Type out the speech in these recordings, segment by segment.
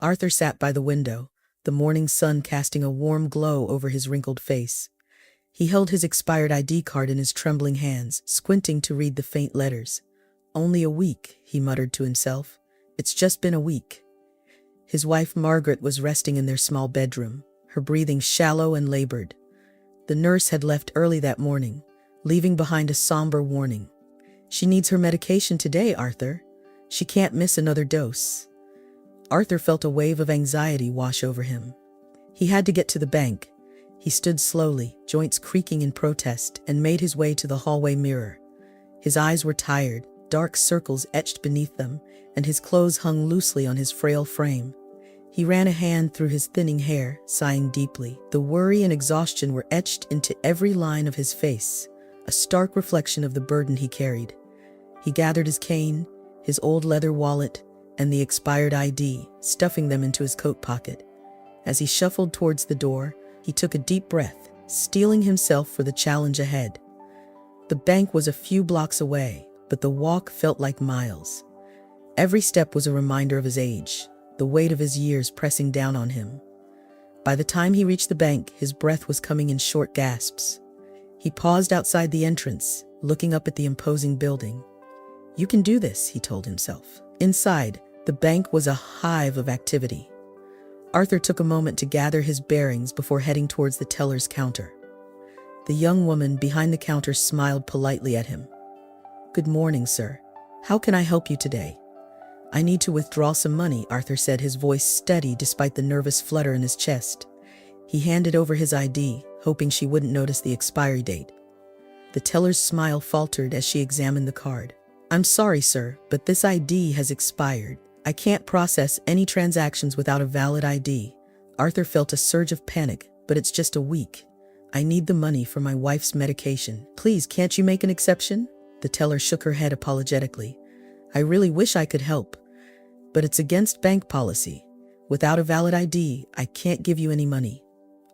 Arthur sat by the window, the morning sun casting a warm glow over his wrinkled face. He held his expired ID card in his trembling hands, squinting to read the faint letters. "Only a week," he muttered to himself. "It's just been a week." His wife Margaret was resting in their small bedroom, her breathing shallow and labored. The nurse had left early that morning, leaving behind a somber warning. "She needs her medication today, Arthur. She can't miss another dose." Arthur felt a wave of anxiety wash over him. He had to get to the bank. He stood slowly, joints creaking in protest, and made his way to the hallway mirror. His eyes were tired, dark circles etched beneath them, and his clothes hung loosely on his frail frame. He ran a hand through his thinning hair, sighing deeply. The worry and exhaustion were etched into every line of his face, a stark reflection of the burden he carried. He gathered his cane, his old leather wallet, and the expired ID, stuffing them into his coat pocket. As he shuffled towards the door, he took a deep breath, steeling himself for the challenge ahead. The bank was a few blocks away, but the walk felt like miles. Every step was a reminder of his age, the weight of his years pressing down on him. By the time he reached the bank, his breath was coming in short gasps. He paused outside the entrance, looking up at the imposing building. "You can do this," he told himself. Inside, the bank was a hive of activity. Arthur took a moment to gather his bearings before heading towards the teller's counter. The young woman behind the counter smiled politely at him. "Good morning, sir. How can I help you today?" "I need to withdraw some money," Arthur said, his voice steady despite the nervous flutter in his chest. He handed over his ID, hoping she wouldn't notice the expiry date. The teller's smile faltered as she examined the card. "I'm sorry, sir, but this ID has expired. I can't process any transactions without a valid ID." Arthur felt a surge of panic. "But it's just a week. I need the money for my wife's medication. Please, can't you make an exception?" The teller shook her head apologetically. "I really wish I could help, but it's against bank policy. Without a valid ID, I can't give you any money."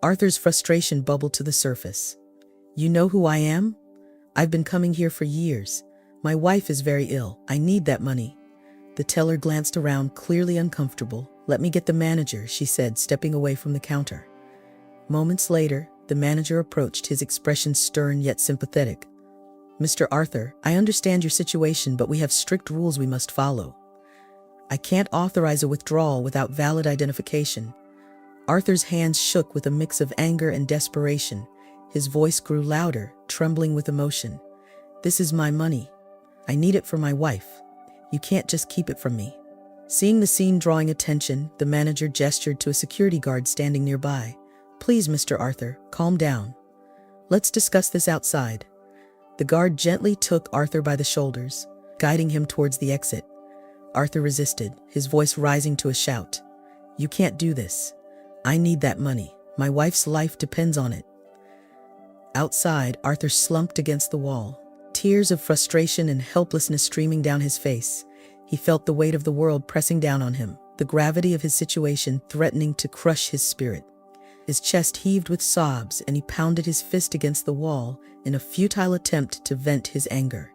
Arthur's frustration bubbled to the surface. "You know who I am? I've been coming here for years. My wife is very ill. I need that money." The teller glanced around, clearly uncomfortable. "Let me get the manager," she said, stepping away from the counter. Moments later, the manager approached, his expression stern yet sympathetic. "Mr. Arthur, I understand your situation, but we have strict rules we must follow. I can't authorize a withdrawal without valid identification." Arthur's hands shook with a mix of anger and desperation. His voice grew louder, trembling with emotion. "This is my money. I need it for my wife. You can't just keep it from me." Seeing the scene drawing attention, the manager gestured to a security guard standing nearby. "Please, Mr. Arthur, calm down. Let's discuss this outside." The guard gently took Arthur by the shoulders, guiding him towards the exit. Arthur resisted, his voice rising to a shout. "You can't do this. I need that money. My wife's life depends on it." Outside, Arthur slumped against the wall, tears of frustration and helplessness streaming down his face. He felt the weight of the world pressing down on him, the gravity of his situation threatening to crush his spirit. His chest heaved with sobs, and he pounded his fist against the wall in a futile attempt to vent his anger.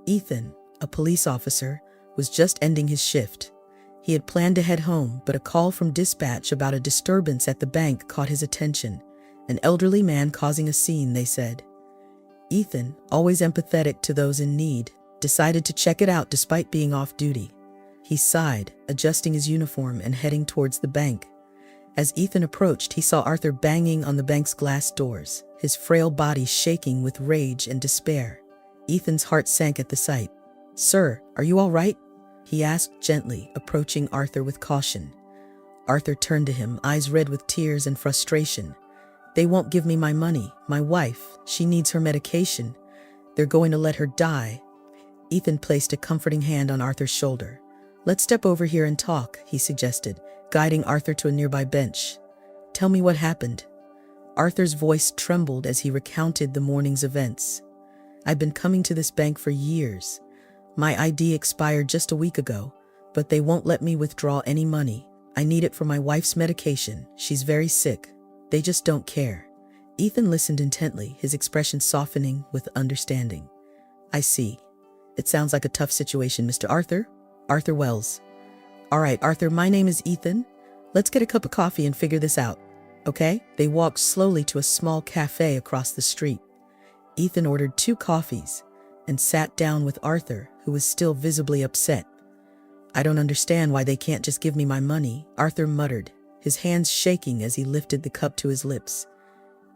Ethan, a police officer, was just ending his shift. He had planned to head home, but a call from dispatch about a disturbance at the bank caught his attention. An elderly man causing a scene, they said. Ethan, always empathetic to those in need, decided to check it out despite being off duty. He sighed, adjusting his uniform and heading towards the bank. As Ethan approached, he saw Arthur banging on the bank's glass doors, his frail body shaking with rage and despair. Ethan's heart sank at the sight. "Sir, are you all right?" he asked gently, approaching Arthur with caution. Arthur turned to him, eyes red with tears and frustration. "They won't give me my money. My wife, she needs her medication. They're going to let her die." Ethan placed a comforting hand on Arthur's shoulder. "Let's step over here and talk," he suggested, guiding Arthur to a nearby bench. "Tell me what happened." Arthur's voice trembled as he recounted the morning's events. "I've been coming to this bank for years. My ID expired just a week ago, but they won't let me withdraw any money. I need it for my wife's medication. She's very sick. They just don't care." Ethan listened intently, his expression softening with understanding. "I see. It sounds like a tough situation, Mr. Arthur." "Arthur Wells." All right, Arthur, my name is Ethan. Let's get a cup of coffee and figure this out, okay? They walked slowly to a small cafe across the street. Ethan ordered 2 coffees and sat down with Arthur, who was still visibly upset. I don't understand why they can't just give me my money, Arthur muttered, his hands shaking as he lifted the cup to his lips.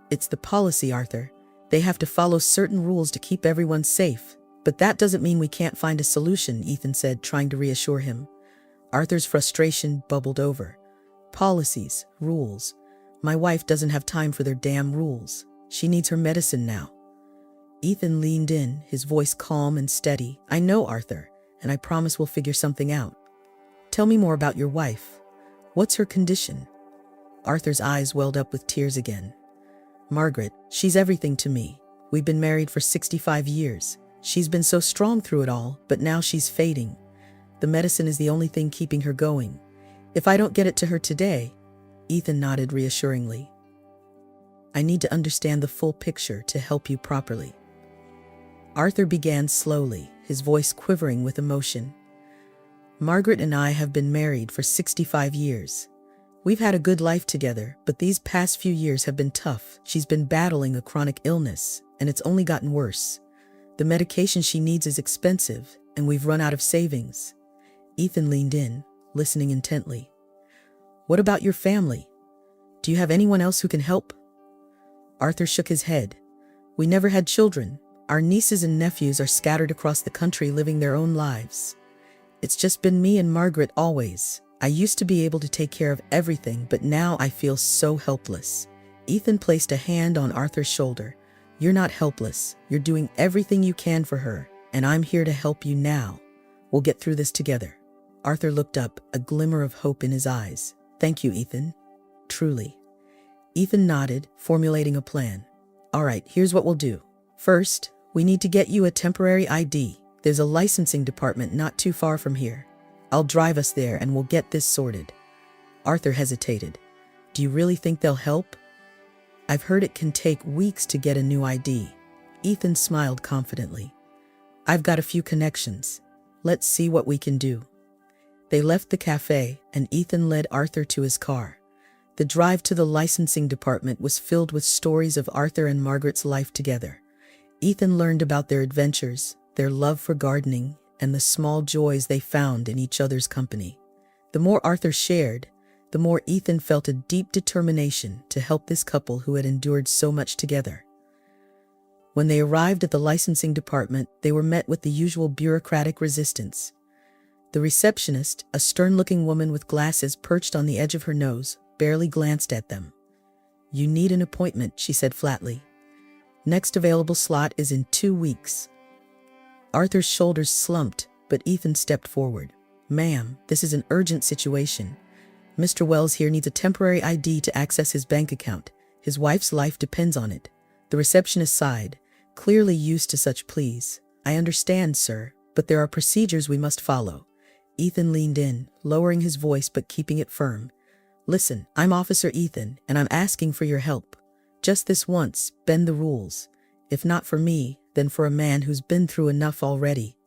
It's the policy, Arthur. They have to follow certain rules to keep everyone safe. But that doesn't mean we can't find a solution, Ethan said, trying to reassure him. Arthur's frustration bubbled over. Policies, rules. My wife doesn't have time for their damn rules. She needs her medicine now. Ethan leaned in, his voice calm and steady. I know, Arthur, and I promise we'll figure something out. Tell me more about your wife. What's her condition? Arthur's eyes welled up with tears again. Margaret, she's everything to me. We've been married for 65 years. She's been so strong through it all, but now she's fading. The medicine is the only thing keeping her going. If I don't get it to her today, Ethan nodded reassuringly. I need to understand the full picture to help you properly. Arthur began slowly, his voice quivering with emotion. Margaret and I have been married for 65 years. We've had a good life together, but these past few years have been tough. She's been battling a chronic illness, and it's only gotten worse. The medication she needs is expensive, and we've run out of savings. Ethan leaned in, listening intently. What about your family? Do you have anyone else who can help? Arthur shook his head. We never had children. Our nieces and nephews are scattered across the country living their own lives. It's just been me and Margaret always. I used to be able to take care of everything, but now I feel so helpless. Ethan placed a hand on Arthur's shoulder. You're not helpless. You're doing everything you can for her, and I'm here to help you now. We'll get through this together. Arthur looked up, a glimmer of hope in his eyes. Thank you, Ethan. Truly. Ethan nodded, formulating a plan. All right, here's what we'll do. First, we need to get you a temporary ID. There's a licensing department not too far from here. I'll drive us there and we'll get this sorted. Arthur hesitated. Do you really think they'll help? I've heard it can take weeks to get a new ID. Ethan smiled confidently. I've got a few connections. Let's see what we can do. They left the cafe and Ethan led Arthur to his car. The drive to the licensing department was filled with stories of Arthur and Margaret's life together. Ethan learned about their adventures, their love for gardening, and the small joys they found in each other's company. The more Arthur shared, the more Ethan felt a deep determination to help this couple who had endured so much together. When they arrived at the licensing department, they were met with the usual bureaucratic resistance. The receptionist, a stern-looking woman with glasses perched on the edge of her nose, barely glanced at them. You need an appointment, she said flatly. Next available slot is in 2 weeks. Arthur's shoulders slumped, but Ethan stepped forward. Ma'am, this is an urgent situation. Mr. Wells here needs a temporary ID to access his bank account. His wife's life depends on it. The receptionist sighed, clearly used to such pleas. I understand, sir, but there are procedures we must follow. Ethan leaned in, lowering his voice but keeping it firm. Listen, I'm Officer Ethan, and I'm asking for your help. Just this once, bend the rules. If not for me, then for a man who's been through enough already.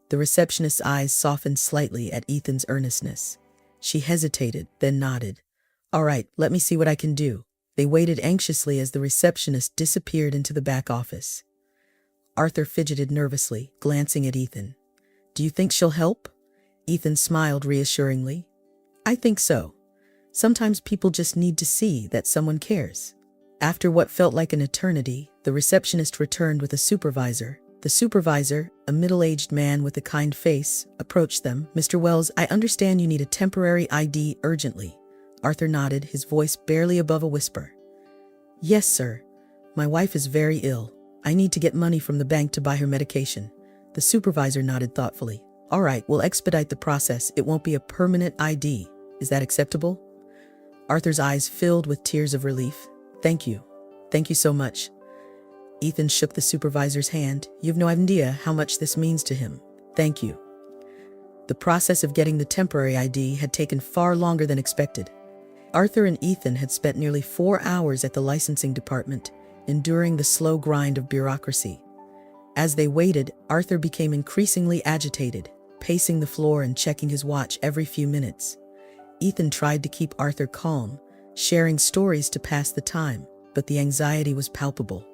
The receptionist's eyes softened slightly at Ethan's earnestness. She hesitated, then nodded. All right, let me see what I can do. They waited anxiously as the receptionist disappeared into the back office. Arthur fidgeted nervously, glancing at Ethan. Do you think she'll help? Ethan smiled reassuringly. I think so. Sometimes people just need to see that someone cares. After what felt like an eternity, the receptionist returned with a supervisor. The supervisor, a middle-aged man with a kind face, approached them. Mr. Wells, I understand you need a temporary ID urgently. Arthur nodded, his voice barely above a whisper. Yes, sir. My wife is very ill. I need to get money from the bank to buy her medication. The supervisor nodded thoughtfully. All right, we'll expedite the process. It won't be a permanent ID. Is that acceptable? Arthur's eyes filled with tears of relief. Thank you. Thank you so much. Ethan shook the supervisor's hand. You've no idea how much this means to him. Thank you. The process of getting the temporary ID had taken far longer than expected. Arthur and Ethan had spent nearly 4 hours at the licensing department, enduring the slow grind of bureaucracy. As they waited, Arthur became increasingly agitated. pacing the floor and checking his watch every few minutes. Ethan tried to keep Arthur calm, sharing stories to pass the time, but the anxiety was palpable.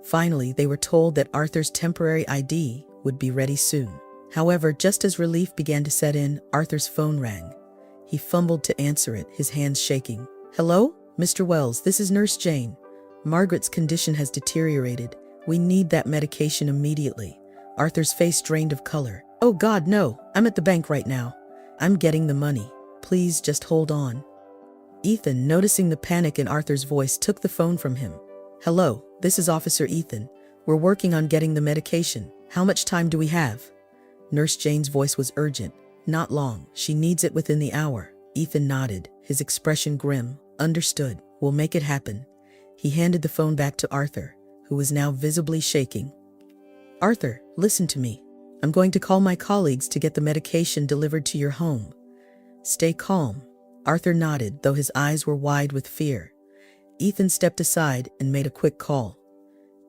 Finally, they were told that Arthur's temporary ID would be ready soon. However, just as relief began to set in, Arthur's phone rang. He fumbled to answer it, his hands shaking. "Hello? Mr. Wells, this is Nurse Jane. Margaret's condition has deteriorated. We need that medication immediately." Arthur's face drained of color. "Oh God, no. I'm at the bank right now. I'm getting the money. Please just hold on." Ethan, noticing the panic in Arthur's voice, took the phone from him. "Hello, this is Officer Ethan. We're working on getting the medication. How much time do we have?" Nurse Jane's voice was urgent. "Not long. She needs it within the hour." Ethan nodded, his expression grim. "Understood. We'll make it happen." He handed the phone back to Arthur, who was now visibly shaking. "Arthur, listen to me. I'm going to call my colleagues to get the medication delivered to your home. Stay calm." Arthur nodded, though his eyes were wide with fear. Ethan stepped aside and made a quick call.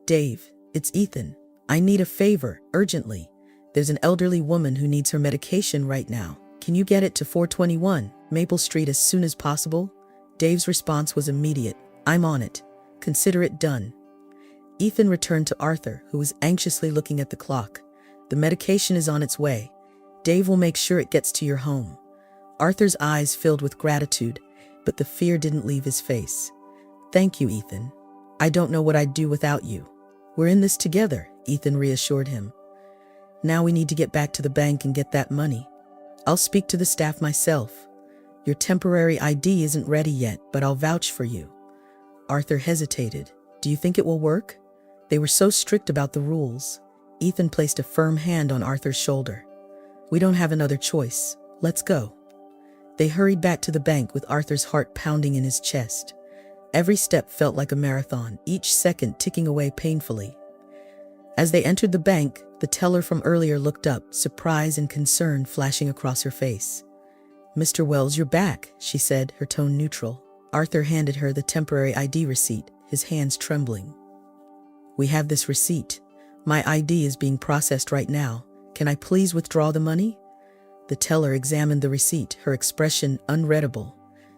"Dave, it's Ethan. I need a favor, urgently. There's an elderly woman who needs her medication right now. Can you get it to 421 Maple Street as soon as possible?" Dave's response was immediate. "I'm on it. Consider it done." Ethan returned to Arthur, who was anxiously looking at the clock. "The medication is on its way. Dave will make sure it gets to your home." Arthur's eyes filled with gratitude, but the fear didn't leave his face. "Thank you, Ethan. I don't know what I'd do without you." "We're in this together," Ethan reassured him. "Now we need to get back to the bank and get that money. I'll speak to the staff myself. Your temporary ID isn't ready yet, but I'll vouch for you." Arthur hesitated. "Do you think it will work?" They were so strict about the rules. Ethan placed a firm hand on Arthur's shoulder. "We don't have another choice. Let's go." They hurried back to the bank with Arthur's heart pounding in his chest. Every step felt like a marathon, each second ticking away painfully. As they entered the bank, the teller from earlier looked up, surprise and concern flashing across her face. "Mr. Wells, you're back," she said, her tone neutral. Arthur handed her the temporary ID receipt, his hands trembling. "We have this receipt. My ID is being processed right now. Can I please withdraw the money?" The teller examined the receipt, her expression unreadable.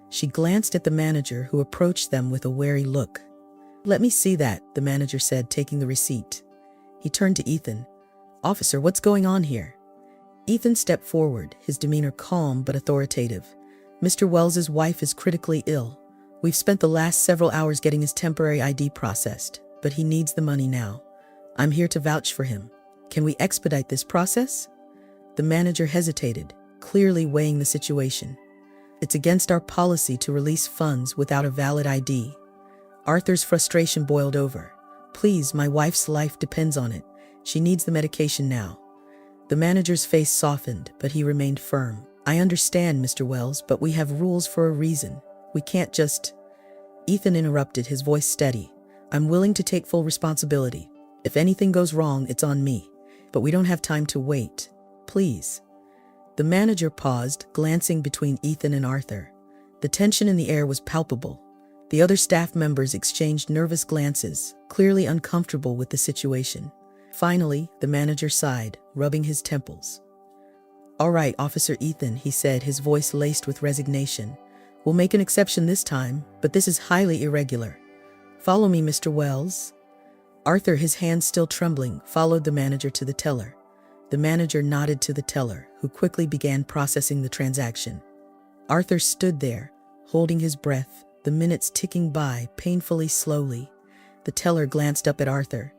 She glanced at the manager, who approached them with a wary look. "Let me see that," the manager said, taking the receipt. He turned to Ethan. "Officer, what's going on here?" Ethan stepped forward, his demeanor calm but authoritative. "Mr. Wells's wife is critically ill. We've spent the last several hours getting his temporary ID processed, but he needs the money now. I'm here to vouch for him. Can we expedite this process?" The manager hesitated, clearly weighing the situation. "It's against our policy to release funds without a valid ID." Arthur's frustration boiled over. "Please, my wife's life depends on it. She needs the medication now." The manager's face softened, but he remained firm. "I understand, Mr. Wells, but we have rules for a reason. We can't just—" Ethan interrupted, his voice steady. "I'm willing to take full responsibility. If anything goes wrong, it's on me. But we don't have time to wait. Please." The manager paused, glancing between Ethan and Arthur. The tension in the air was palpable. The other staff members exchanged nervous glances, clearly uncomfortable with the situation. Finally, the manager sighed, rubbing his temples. "All right, Officer Ethan," he said, his voice laced with resignation. "We'll make an exception this time, but this is highly irregular. Follow me, Mr. Wells." Arthur, his hands still trembling, followed the manager to the teller. The manager nodded to the teller, who quickly began processing the transaction. Arthur stood there, holding his breath, the minutes ticking by painfully slowly. The teller glanced up at Arthur.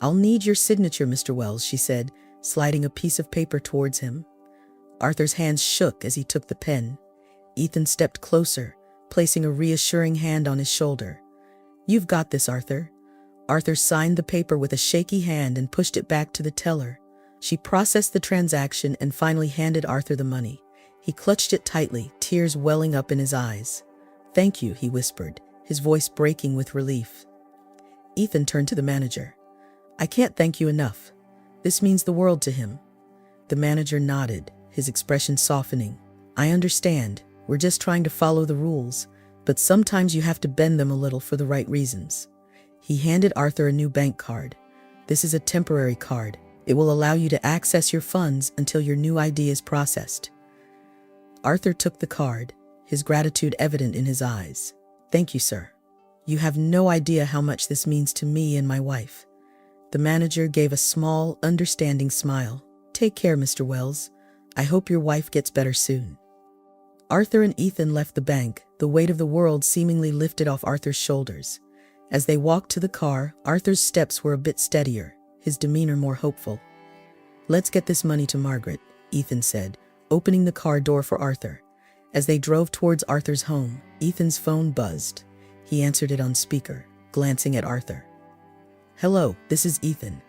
"I'll need your signature, Mr. Wells," she said, sliding a piece of paper towards him. Arthur's hands shook as he took the pen. Ethan stepped closer, placing a reassuring hand on his shoulder. "You've got this, Arthur." Arthur signed the paper with a shaky hand and pushed it back to the teller. She processed the transaction and finally handed Arthur the money. He clutched it tightly, tears welling up in his eyes. "Thank you," he whispered, his voice breaking with relief. Ethan turned to the manager. "I can't thank you enough. This means the world to him." The manager nodded, his expression softening. "I understand. We're just trying to follow the rules, but sometimes you have to bend them a little for the right reasons." He handed Arthur a new bank card. "This is a temporary card. It will allow you to access your funds until your new ID is processed. Arthur took the card, his gratitude evident in his eyes. Thank you, sir. You have no idea how much this means to me and my wife. The manager gave a small, understanding smile. Take care, Mr. Wells. I hope your wife gets better soon. Arthur and Ethan left the bank, the weight of the world seemingly lifted off Arthur's shoulders. As they walked to the car, Arthur's steps were a bit steadier, his demeanor more hopeful. Let's get this money to Margaret, Ethan said, opening the car door for Arthur. As they drove towards Arthur's home, Ethan's phone buzzed. He answered it on speaker, glancing at Arthur. Hello, this is Ethan.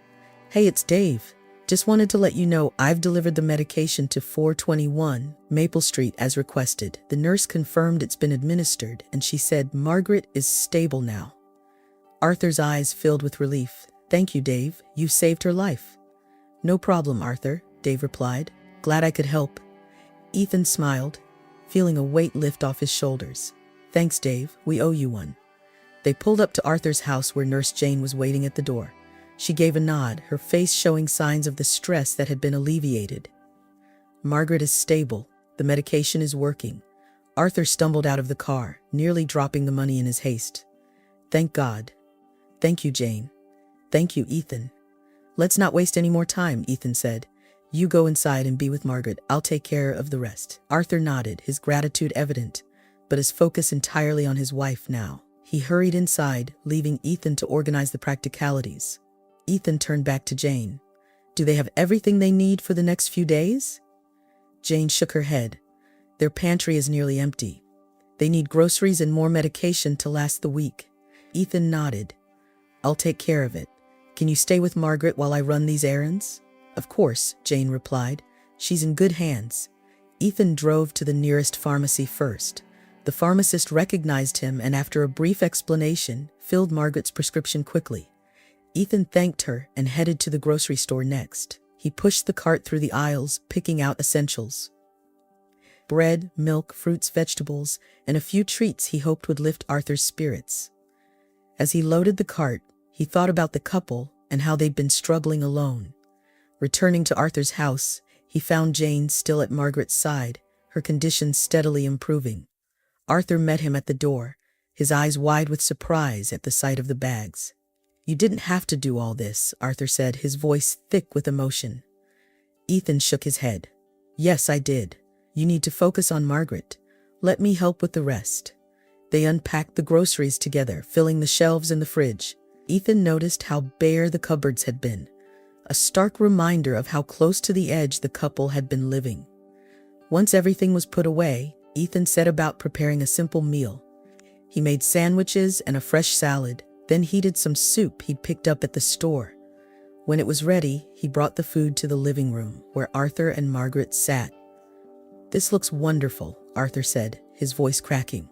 Hey, it's Dave. Just wanted to let you know I've delivered the medication to 421 Maple Street as requested. The nurse confirmed it's been administered, and she said Margaret is stable now. Arthur's eyes filled with relief. Thank you, Dave. You saved her life. No problem, Arthur, Dave replied. Glad I could help. Ethan smiled, feeling a weight lift off his shoulders. Thanks, Dave. We owe you one. They pulled up to Arthur's house where Nurse Jane was waiting at the door. She gave a nod, her face showing signs of the stress that had been alleviated. Margaret is stable. The medication is working. Arthur stumbled out of the car, nearly dropping the money in his haste. Thank God. Thank you, Jane. Thank you, Ethan. Let's not waste any more time, Ethan said. You go inside and be with Margaret. I'll take care of the rest. Arthur nodded, his gratitude evident, but his focus entirely on his wife now. He hurried inside, leaving Ethan to organize the practicalities. Ethan turned back to Jane. Do they have everything they need for the next few days? Jane shook her head. Their pantry is nearly empty. They need groceries and more medication to last the week. Ethan nodded. I'll take care of it. Can you stay with Margaret while I run these errands? Of course, Jane replied. She's in good hands. Ethan drove to the nearest pharmacy first. The pharmacist recognized him and after a brief explanation, filled Margaret's prescription quickly. Ethan thanked her and headed to the grocery store next. He pushed the cart through the aisles, picking out essentials. Bread, milk, fruits, vegetables, and a few treats he hoped would lift Arthur's spirits. As he loaded the cart, he thought about the couple and how they'd been struggling alone. Returning to Arthur's house, he found Jane still at Margaret's side, her condition steadily improving. Arthur met him at the door, his eyes wide with surprise at the sight of the bags. You didn't have to do all this, Arthur said, his voice thick with emotion. Ethan shook his head. Yes, I did. You need to focus on Margaret. Let me help with the rest. They unpacked the groceries together, filling the shelves in the fridge. Ethan noticed how bare the cupboards had been, a stark reminder of how close to the edge the couple had been living. Once everything was put away, Ethan set about preparing a simple meal. He made sandwiches and a fresh salad, then heated some soup he'd picked up at the store. When it was ready, he brought the food to the living room, where Arthur and Margaret sat. This looks wonderful, Arthur said, his voice cracking.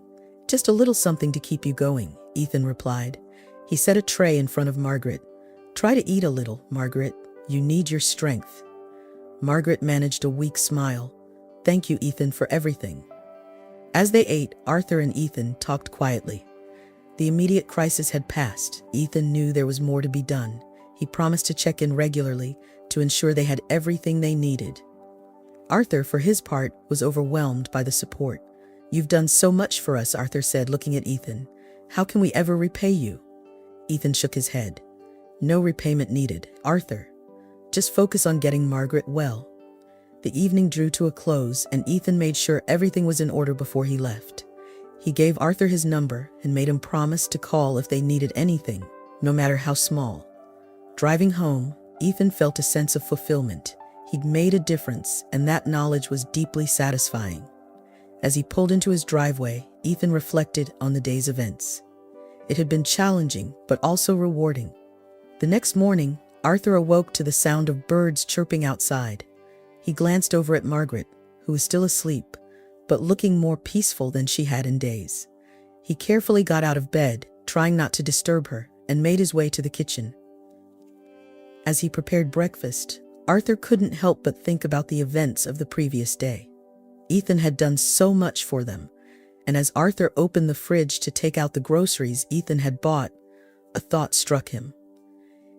Just a little something to keep you going, Ethan replied. He set a tray in front of Margaret. Try to eat a little, Margaret. You need your strength. Margaret managed a weak smile. Thank you, Ethan, for everything. As they ate, Arthur and Ethan talked quietly. The immediate crisis had passed. Ethan knew there was more to be done. He promised to check in regularly to ensure they had everything they needed. Arthur, for his part, was overwhelmed by the support. You've done so much for us, Arthur said, looking at Ethan. How can we ever repay you? Ethan shook his head. No repayment needed, Arthur. Just focus on getting Margaret well. The evening drew to a close, and Ethan made sure everything was in order before he left. He gave Arthur his number and made him promise to call if they needed anything, no matter how small. Driving home, Ethan felt a sense of fulfillment. He'd made a difference, and that knowledge was deeply satisfying. As he pulled into his driveway, Ethan reflected on the day's events. It had been challenging, but also rewarding. The next morning, Arthur awoke to the sound of birds chirping outside. He glanced over at Margaret, who was still asleep, but looking more peaceful than she had in days. He carefully got out of bed, trying not to disturb her, and made his way to the kitchen. As he prepared breakfast, Arthur couldn't help but think about the events of the previous day. Ethan had done so much for them, and as Arthur opened the fridge to take out the groceries Ethan had bought, a thought struck him.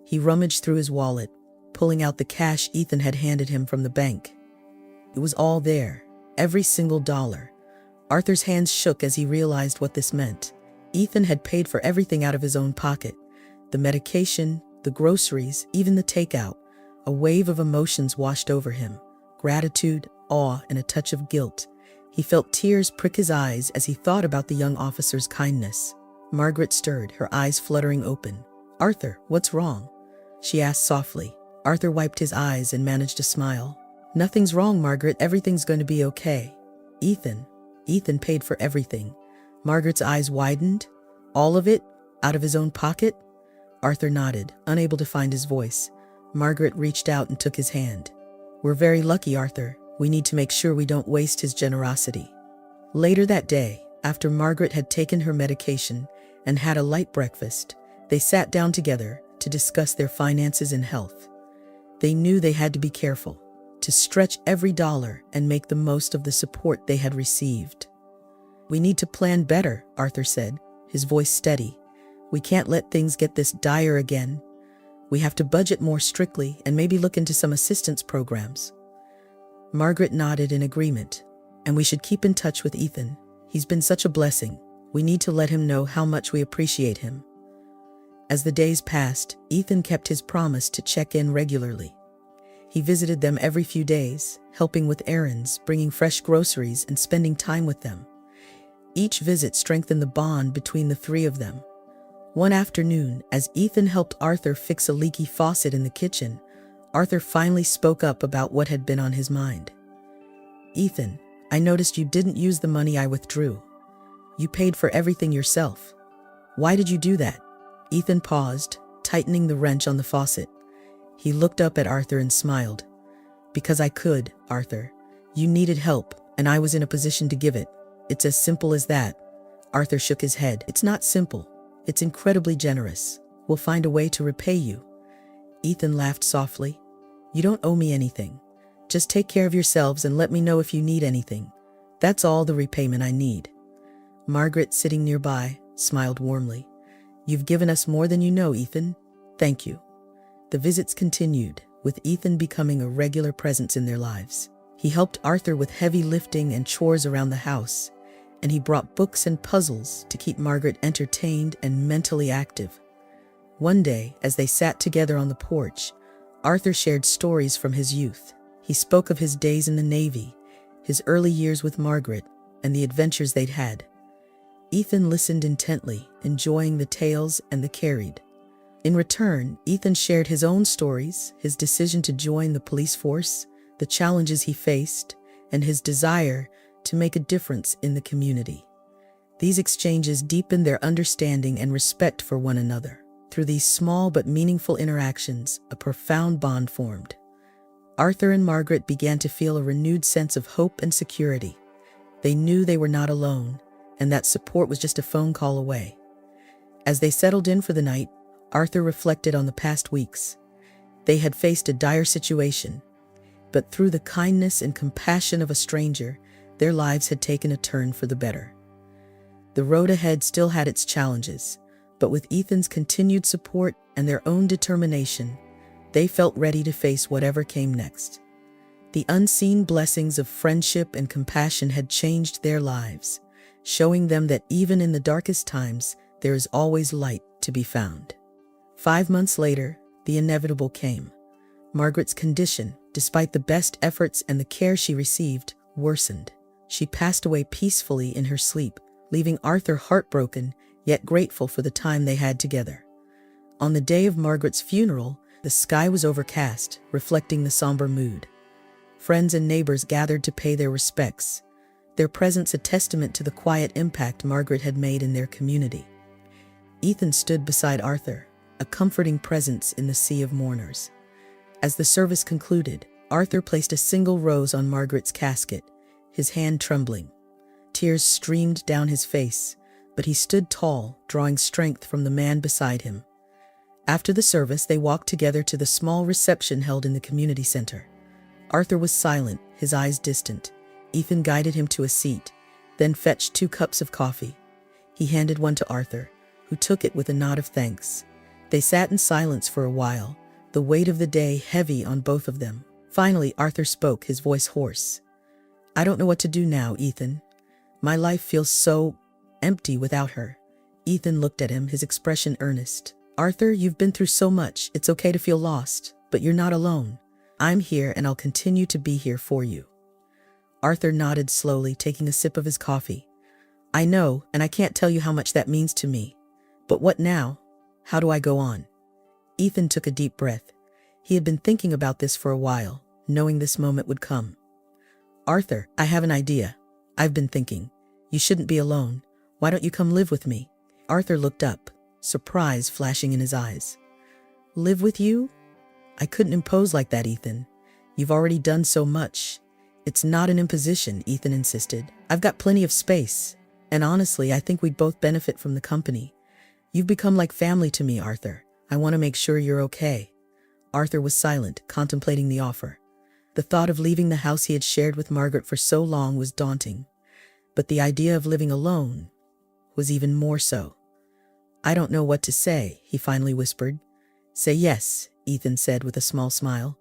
He rummaged through his wallet. pulling out the cash Ethan had handed him from the bank. It was all there, every single dollar. Arthur's hands shook as he realized what this meant. Ethan had paid for everything out of his own pocket. The medication, the groceries, even the takeout. A wave of emotions washed over him. Gratitude, awe, and a touch of guilt. He felt tears prick his eyes as he thought about the young officer's kindness. Margaret stirred, her eyes fluttering open. "Arthur, what's wrong?" she asked softly. Arthur wiped his eyes and managed a smile. "Nothing's wrong, Margaret. Everything's going to be okay." Ethan paid for everything. Margaret's eyes widened. All of it? Out of his own pocket? Arthur nodded, unable to find his voice. Margaret reached out and took his hand. "We're very lucky, Arthur. We need to make sure we don't waste his generosity." Later that day, after Margaret had taken her medication and had a light breakfast, they sat down together to discuss their finances and health. They knew they had to be careful, to stretch every dollar and make the most of the support they had received. "We need to plan better," Arthur said, his voice steady. "We can't let things get this dire again. We have to budget more strictly and maybe look into some assistance programs." Margaret nodded in agreement. "And we should keep in touch with Ethan. He's been such a blessing. We need to let him know how much we appreciate him." As the days passed, Ethan kept his promise to check in regularly. He visited them every few days, helping with errands, bringing fresh groceries, and spending time with them. Each visit strengthened the bond between the three of them. One afternoon, as Ethan helped Arthur fix a leaky faucet in the kitchen, Arthur finally spoke up about what had been on his mind. "Ethan, I noticed you didn't use the money I withdrew. You paid for everything yourself. Why did you do that?" Ethan paused, tightening the wrench on the faucet. He looked up at Arthur and smiled. "Because I could, Arthur. You needed help, and I was in a position to give it. It's as simple as that." Arthur shook his head. "It's not simple. It's incredibly generous. We'll find a way to repay you." Ethan laughed softly. "You don't owe me anything. Just take care of yourselves and let me know if you need anything. That's all the repayment I need." Margaret, sitting nearby, smiled warmly. "You've given us more than you know, Ethan. Thank you." The visits continued, with Ethan becoming a regular presence in their lives. He helped Arthur with heavy lifting and chores around the house, and he brought books and puzzles to keep Margaret entertained and mentally active. One day, as they sat together on the porch, Arthur shared stories from his youth. He spoke of his days in the Navy, his early years with Margaret, and the adventures they'd had. Ethan listened intently, enjoying the tales and the carried. In return, Ethan shared his own stories, his decision to join the police force, the challenges he faced, and his desire to make a difference in the community. These exchanges deepened their understanding and respect for one another. Through these small but meaningful interactions, a profound bond formed. Arthur and Margaret began to feel a renewed sense of hope and security. They knew they were not alone, and that support was just a phone call away. As they settled in for the night, Arthur reflected on the past weeks. They had faced a dire situation, but through the kindness and compassion of a stranger, their lives had taken a turn for the better. The road ahead still had its challenges, but with Ethan's continued support and their own determination, they felt ready to face whatever came next. The unseen blessings of friendship and compassion had changed their lives, showing them that even in the darkest times, there is always light to be found. 5 months later, the inevitable came. Margaret's condition, despite the best efforts and the care she received, worsened. She passed away peacefully in her sleep, leaving Arthur heartbroken, yet grateful for the time they had together. On the day of Margaret's funeral, the sky was overcast, reflecting the somber mood. Friends and neighbors gathered to pay their respects, their presence a testament to the quiet impact Margaret had made in their community. Ethan stood beside Arthur, a comforting presence in the sea of mourners. As the service concluded, Arthur placed a single rose on Margaret's casket, his hand trembling. Tears streamed down his face, but he stood tall, drawing strength from the man beside him. After the service, they walked together to the small reception held in the community center. Arthur was silent, his eyes distant. Ethan guided him to a seat, then fetched 2 cups of coffee. He handed one to Arthur, who took it with a nod of thanks. They sat in silence for a while, the weight of the day heavy on both of them. Finally, Arthur spoke, his voice hoarse. I don't know what to do now, Ethan. My life feels so empty without her. Ethan looked at him, his expression earnest. Arthur, you've been through so much. It's okay to feel lost, but you're not alone. I'm here and I'll continue to be here for you. Arthur nodded slowly, taking a sip of his coffee. I know, and I can't tell you how much that means to me. But what now? How do I go on? Ethan took a deep breath. He had been thinking about this for a while, knowing this moment would come. Arthur, I have an idea. I've been thinking. You shouldn't be alone. Why don't you come live with me? Arthur looked up, surprise flashing in his eyes. Live with you? I couldn't impose like that, Ethan. You've already done so much. It's not an imposition, Ethan insisted. I've got plenty of space, and honestly, I think we'd both benefit from the company. You've become like family to me, Arthur. I want to make sure you're okay. Arthur was silent, contemplating the offer. The thought of leaving the house he had shared with Margaret for so long was daunting, but the idea of living alone was even more so. I don't know what to say, he finally whispered. Say yes, Ethan said with a small smile.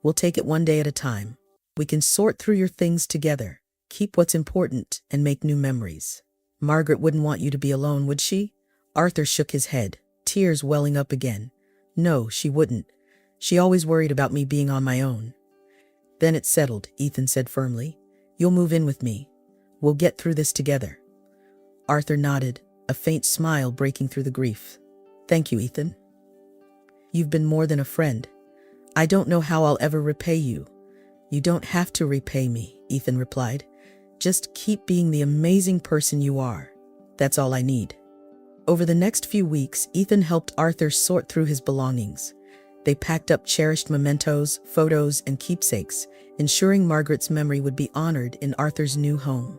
We'll take it one day at a time. We can sort through your things together, keep what's important, and make new memories. Margaret wouldn't want you to be alone, would she? Arthur shook his head, tears welling up again. No, she wouldn't. She always worried about me being on my own. Then it's settled, Ethan said firmly. You'll move in with me. We'll get through this together. Arthur nodded, a faint smile breaking through the grief. Thank you, Ethan. You've been more than a friend. I don't know how I'll ever repay you. You don't have to repay me, Ethan replied. Just keep being the amazing person you are. That's all I need. Over the next few weeks, Ethan helped Arthur sort through his belongings. They packed up cherished mementos, photos, and keepsakes, ensuring Margaret's memory would be honored in Arthur's new home.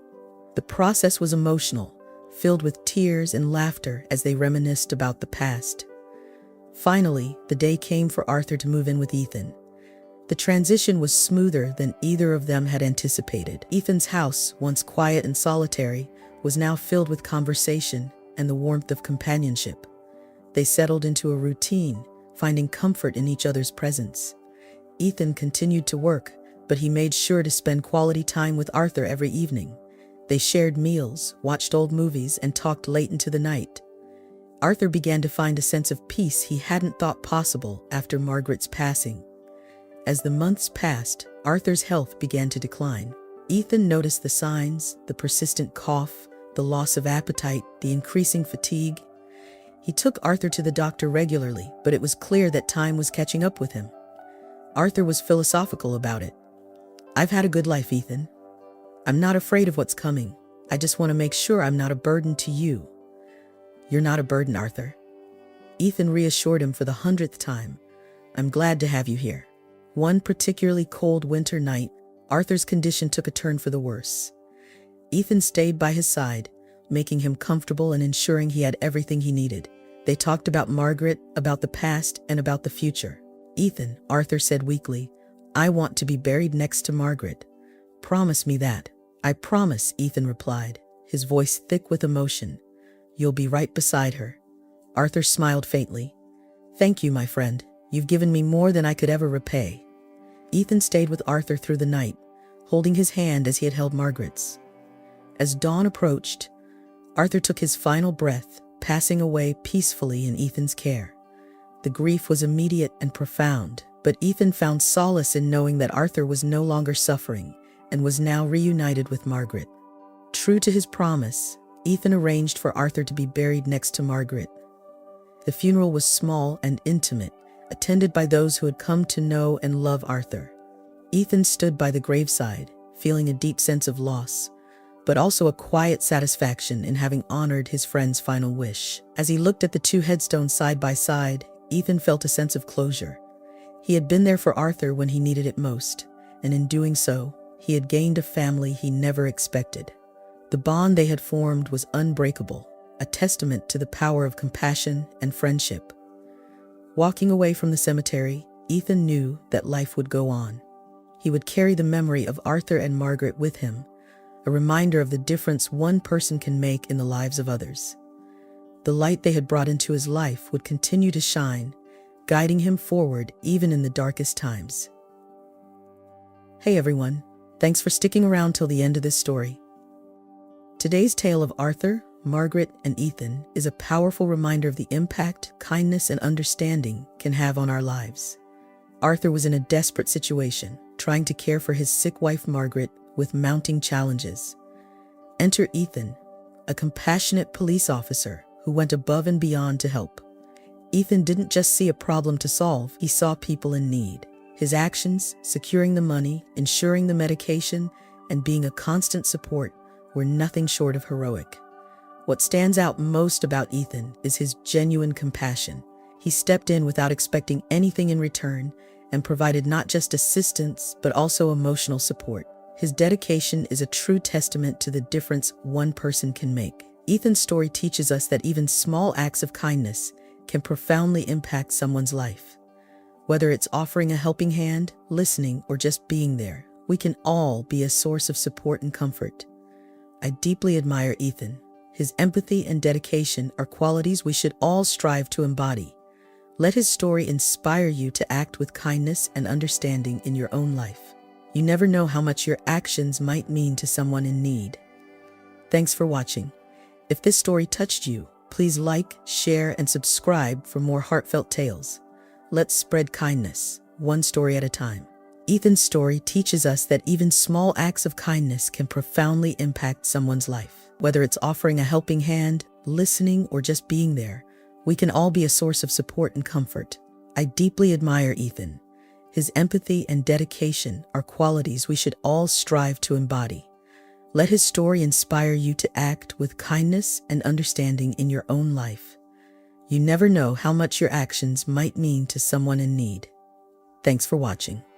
The process was emotional, filled with tears and laughter as they reminisced about the past. Finally, the day came for Arthur to move in with Ethan. The transition was smoother than either of them had anticipated. Ethan's house, once quiet and solitary, was now filled with conversation and the warmth of companionship. They settled into a routine, finding comfort in each other's presence. Ethan continued to work, but he made sure to spend quality time with Arthur every evening. They shared meals, watched old movies, and talked late into the night. Arthur began to find a sense of peace he hadn't thought possible after Margaret's passing. As the months passed, Arthur's health began to decline. Ethan noticed the signs, the persistent cough, the loss of appetite, the increasing fatigue. He took Arthur to the doctor regularly, but it was clear that time was catching up with him. Arthur was philosophical about it. I've had a good life, Ethan. I'm not afraid of what's coming. I just want to make sure I'm not a burden to you. You're not a burden, Arthur. Ethan reassured him for the 100th time. I'm glad to have you here. One particularly cold winter night, Arthur's condition took a turn for the worse. Ethan stayed by his side, making him comfortable and ensuring he had everything he needed. They talked about Margaret, about the past, and about the future. Ethan, Arthur said weakly, I want to be buried next to Margaret. Promise me that. I promise, Ethan replied, his voice thick with emotion. You'll be right beside her. Arthur smiled faintly. Thank you, my friend. You've given me more than I could ever repay. Ethan stayed with Arthur through the night, holding his hand as he had held Margaret's. As dawn approached, Arthur took his final breath, passing away peacefully in Ethan's care. The grief was immediate and profound, but Ethan found solace in knowing that Arthur was no longer suffering and was now reunited with Margaret. True to his promise, Ethan arranged for Arthur to be buried next to Margaret. The funeral was small and intimate, attended by those who had come to know and love Arthur. Ethan stood by the graveside, feeling a deep sense of loss, but also a quiet satisfaction in having honored his friend's final wish. As he looked at the two headstones side by side, Ethan felt a sense of closure. He had been there for Arthur when he needed it most, and in doing so, he had gained a family he never expected. The bond they had formed was unbreakable, a testament to the power of compassion and friendship. Walking away from the cemetery, Ethan knew that life would go on. He would carry the memory of Arthur and Margaret with him, a reminder of the difference one person can make in the lives of others. The light they had brought into his life would continue to shine, guiding him forward even in the darkest times. Hey everyone, thanks for sticking around till the end of this story. Today's tale of Arthur, Margaret, and Ethan is a powerful reminder of the impact kindness and understanding can have on our lives. Arthur was in a desperate situation, trying to care for his sick wife Margaret with mounting challenges. Enter Ethan, a compassionate police officer who went above and beyond to help. Ethan didn't just see a problem to solve, he saw people in need. His actions, securing the money, ensuring the medication, and being a constant support were nothing short of heroic. What stands out most about Ethan is his genuine compassion. He stepped in without expecting anything in return and provided not just assistance, but also emotional support. His dedication is a true testament to the difference one person can make. Ethan's story teaches us that even small acts of kindness can profoundly impact someone's life. Whether it's offering a helping hand, listening, or just being there, we can all be a source of support and comfort. I deeply admire Ethan. His empathy and dedication are qualities we should all strive to embody. Let his story inspire you to act with kindness and understanding in your own life. You never know how much your actions might mean to someone in need. Thanks for watching. If this story touched you, please like, share, and subscribe for more heartfelt tales. Let's spread kindness, one story at a time. Ethan's story teaches us that even small acts of kindness can profoundly impact someone's life. Whether it's offering a helping hand, listening, or just being there, we can all be a source of support and comfort. I deeply admire Ethan. His empathy and dedication are qualities we should all strive to embody. Let his story inspire you to act with kindness and understanding in your own life. You never know how much your actions might mean to someone in need. Thanks for watching.